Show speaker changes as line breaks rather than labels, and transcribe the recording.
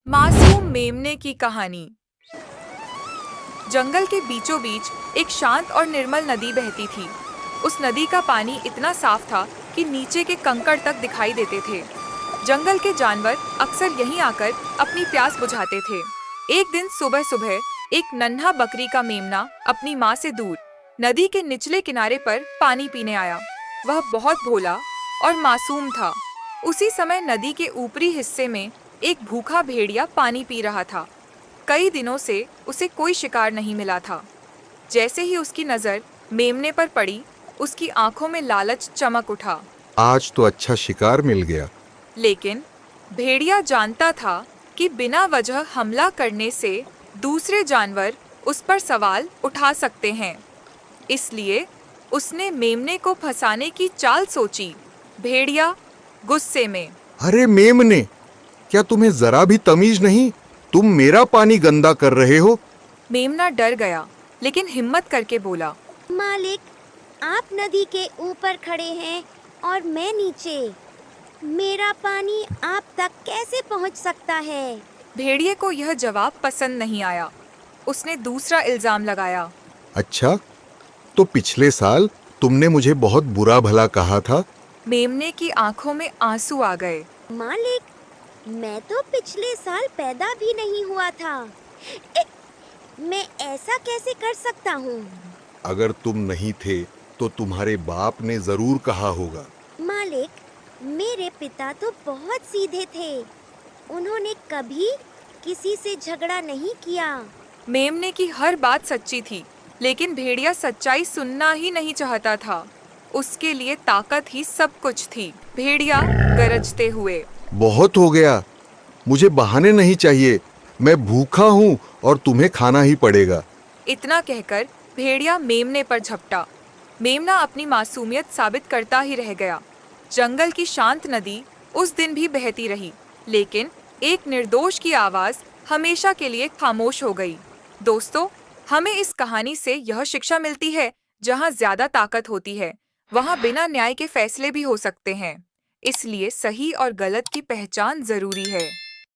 मासूम मेमने की कहानी। जंगल के बीचों बीच एक शांत और निर्मल नदी बहती थी। उस नदी का पानी इतना साफ था कि नीचे के कंकड़ तक दिखाई देते थे। जंगल के जानवर अक्सर यहीं आकर अपनी प्यास बुझाते थे। एक दिन सुबह सुबह एक नन्हा बकरी का मेमना अपनी माँ से दूर नदी के निचले किनारे पर पानी पीने आया। वह बहुत भोला और मासूम था। उसी समय नदी के ऊपरी हिस्से में एक भूखा भेड़िया पानी पी रहा था। कई दिनों से उसे कोई शिकार नहीं मिला था। जैसे ही उसकी नजर मेमने पर पड़ी, उसकी आंखों में लालच चमक उठा।
आज तो अच्छा शिकार मिल गया।
लेकिन भेड़िया जानता था कि बिना वजह हमला करने से दूसरे जानवर उस पर सवाल उठा सकते हैं। इसलिए उसने मेमने को फंसाने की चाल सोची। भेड़िया गुस्से में,
अरे मेमने, क्या तुम्हें जरा भी तमीज नहीं? तुम मेरा पानी गंदा कर रहे हो।
मेमना डर गया, लेकिन हिम्मत करके बोला,
मालिक, आप नदी के ऊपर खड़े हैं और मैं नीचे। मेरा पानी आप तक कैसे पहुंच सकता है?
भेड़िए को यह जवाब पसंद नहीं आया। उसने दूसरा इल्जाम लगाया।
अच्छा, तो पिछले साल तुमने मुझे बहुत बुरा भला कहा था।
मेमने की आंखों में आंसू आ गए।
मालिक, मैं तो पिछले साल पैदा भी नहीं हुआ था। मैं ऐसा कैसे कर सकता हूँ?
अगर तुम नहीं थे तो तुम्हारे बाप ने जरूर कहा होगा।
मालिक, मेरे पिता तो बहुत सीधे थे। उन्होंने कभी किसी से झगड़ा नहीं किया।
मेमने की हर बात सच्ची थी, लेकिन भेड़िया सच्चाई सुनना ही नहीं चाहता था। उसके लिए ताकत ही सब कुछ थी। भेड़िया गरजते हुए,
बहुत हो गया, मुझे बहाने नहीं चाहिए। मैं भूखा हूँ और तुम्हें खाना ही पड़ेगा।
इतना कहकर भेड़िया मेमने पर झपटा। मेमना अपनी मासूमियत साबित करता ही रह गया। जंगल की शांत नदी उस दिन भी बहती रही, लेकिन एक निर्दोष की आवाज हमेशा के लिए खामोश हो गई। दोस्तों, हमें इस कहानी से यह शिक्षा मिलती है, जहाँ ज्यादा ताकत होती है, वहाँ बिना न्याय के फैसले भी हो सकते हैं। इसलिए सही और गलत की पहचान जरूरी है।